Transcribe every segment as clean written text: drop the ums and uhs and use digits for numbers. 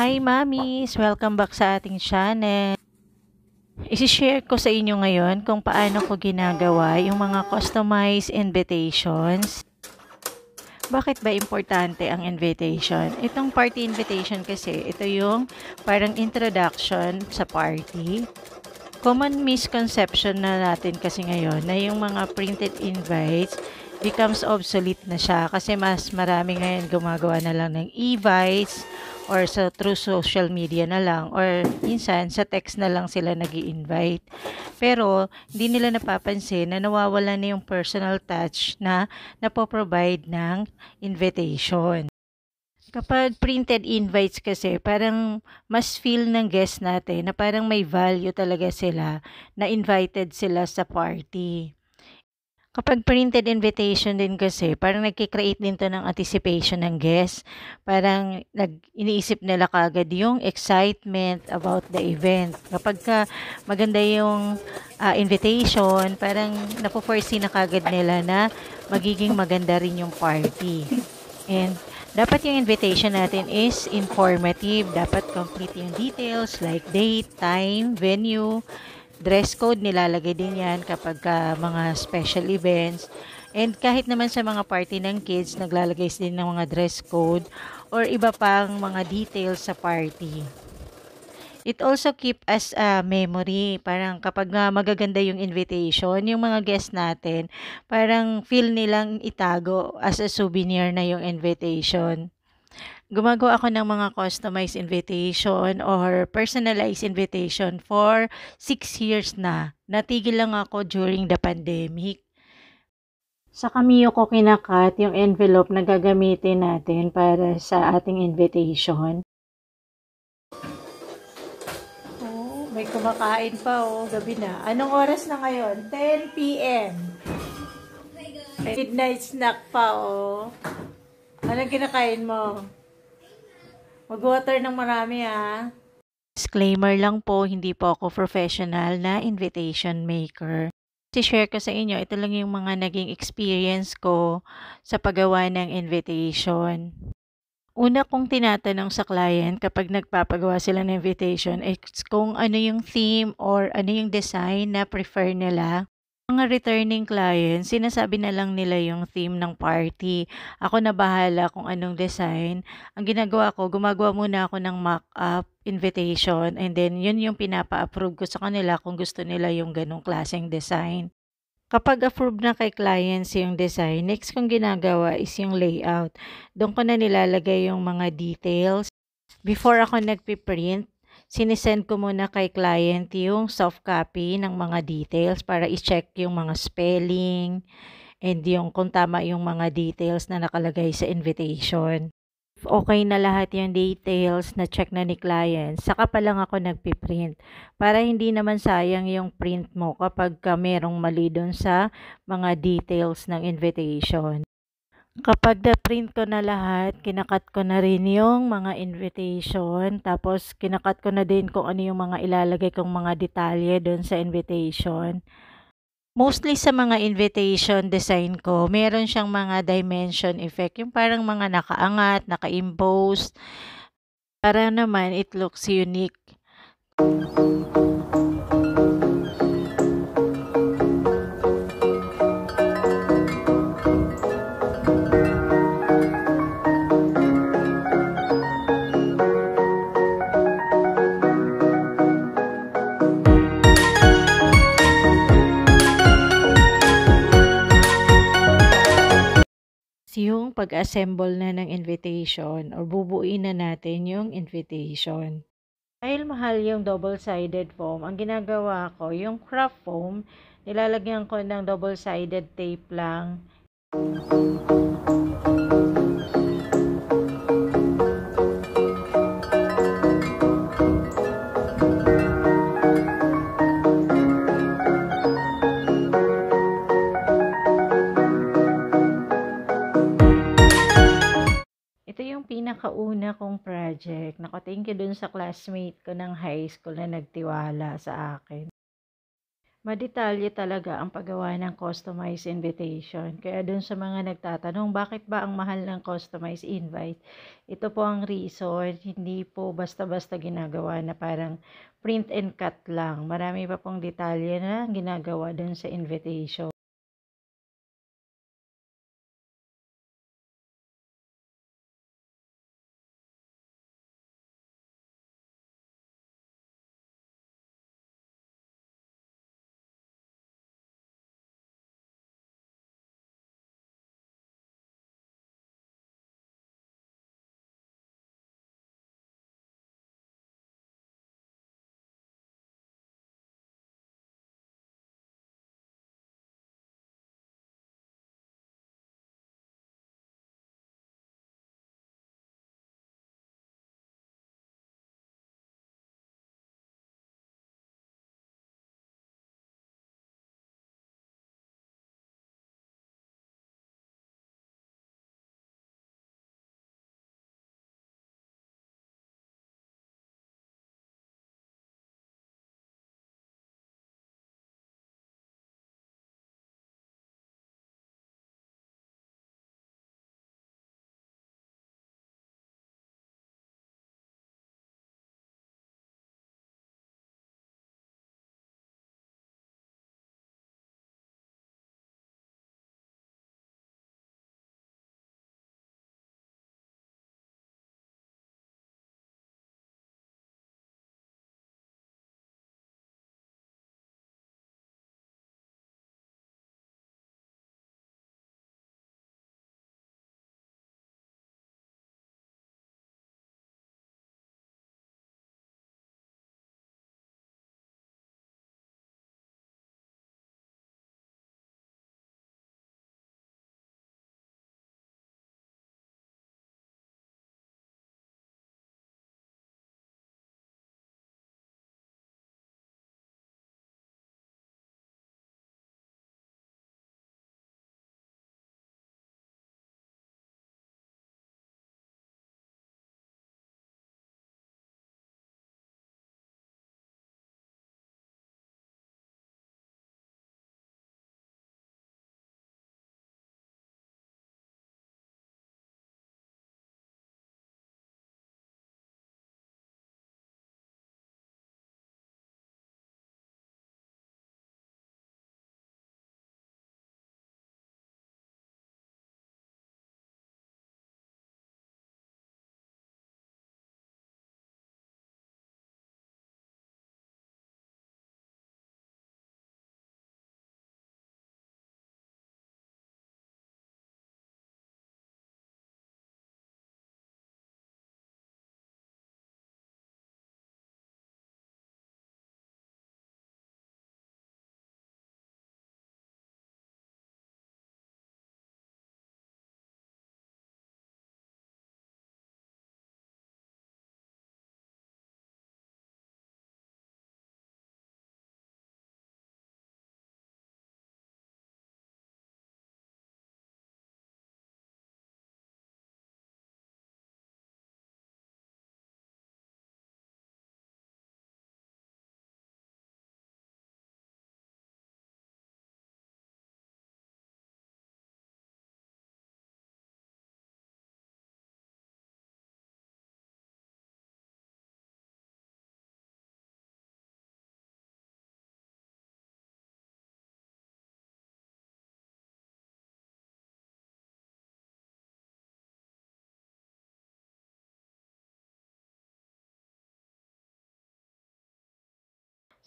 Hi Mamis! Welcome back sa ating channel. Isi-share ko sa inyo ngayon kung paano ko ginagawa yung mga customized invitations. Bakit ba importante ang invitation? Itong party invitation kasi, ito yung parang introduction sa party. Common misconception na natin kasi ngayon na yung mga printed invites becomes obsolete na siya kasi mas marami ngayon gumagawa na lang ng e-invites or through social media na lang or minsan sa text na lang sila nag-i-invite. Pero hindi nila napapansin na nawawala na yung personal touch na napoprovide ng invitation. Kapag printed invites kasi, parang mas feel ng guest natin na parang may value talaga sila na invited sila sa party. Kapag printed invitation din kasi, parang nagkikreate din to ng anticipation ng guest. Parang iniisip nila kagad yung excitement about the event. Kapag maganda yung invitation, parang napo-foresee na kagad nila na magiging maganda rin yung party. And dapat yung invitation natin is informative. Dapat complete yung details like date, time, venue, dress code, nilalagay din yan kapag mga special events. And kahit naman sa mga party ng kids, naglalagay din ng mga dress code or iba pang mga details sa party. It also keep as a memory. Parang kapag magaganda yung invitation, yung mga guests natin, parang feel nilang itago as a souvenir na yung invitation. Gumagawa ako ng mga customized invitation or personalized invitation for 6 years na. Natigil lang ako during the pandemic. Sa Cameo ko kinakat yung envelope na gagamitin natin para sa ating invitation. Oh, may kumakain pa gabi na. Anong oras na ngayon? 10 p.m. Midnight snack pa Anong kinakain mo? Mag-water ng marami Disclaimer lang po, hindi po ako professional na invitation maker. I-share ko sa inyo, ito lang yung mga naging experience ko sa paggawa ng invitation. Una kong tinatanong sa client kapag nagpapagawa sila ng invitation is kung ano yung theme or ano yung design na prefer nila. Mga returning clients, sinasabi na lang nila yung theme ng party. Ako na bahala kung anong design. Ang ginagawa ko, gumagawa muna ako ng mock-up invitation and then yun yung pinapa-approve ko sa kanila kung gusto nila yung ganong klaseng design. Kapag approve na kay clients yung design, next kong ginagawa is yung layout. Doon ko na nilalagay yung mga details. Before ako nagpiprint, sinisend ko muna kay client yung soft copy ng mga details para i-check yung mga spelling and yung kung tama yung mga details na nakalagay sa invitation. If okay na lahat yung details na check na ni client, saka pa lang ako nagpiprint para hindi naman sayang yung print mo kapag merong mali dun sa mga details ng invitation. Kapag na-print ko na lahat, kinakat ko na rin yung mga invitation. Tapos, kinakat ko na din kung ano yung mga ilalagay kong mga detalye doon sa invitation. Mostly sa mga invitation design ko, meron siyang mga dimension effect. Yung parang mga nakaangat, naka-impose. Para naman, it looks unique. Yung pag-assemble na ng invitation or bubuuin na natin yung invitation. Dahil mahal yung double-sided foam, ang ginagawa ko, yung craft foam, nilalagyan ko ng double-sided tape lang. Ito yung pinakauna kong project. Thank you dun sa classmate ko ng high school na nagtiwala sa akin. Madetalye talaga ang paggawa ng customized invitation. Kaya dun sa mga nagtatanong, bakit ba ang mahal ng customized invite? Ito po ang reason, hindi po basta-basta ginagawa na parang print and cut lang. Marami pa pong detalye na ginagawa dun sa invitation.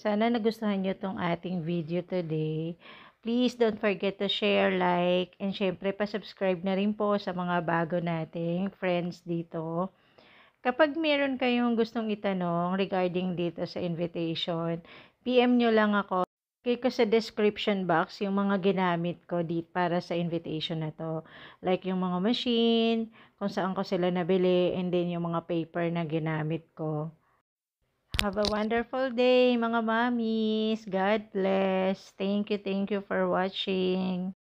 Sana nagustuhan nyo tong ating video today. Please don't forget to share, like, and syempre pa-subscribe na rin po sa mga bago nating friends dito. Kapag meron kayong gustong itanong regarding dito sa invitation, PM nyo lang ako. Okay ko sa description box yung mga ginamit ko dito para sa invitation na to. Like yung mga machine, kung saan ko sila nabili, and then yung mga paper na ginamit ko. Have a wonderful day, mga mommies. God bless. Thank you for watching.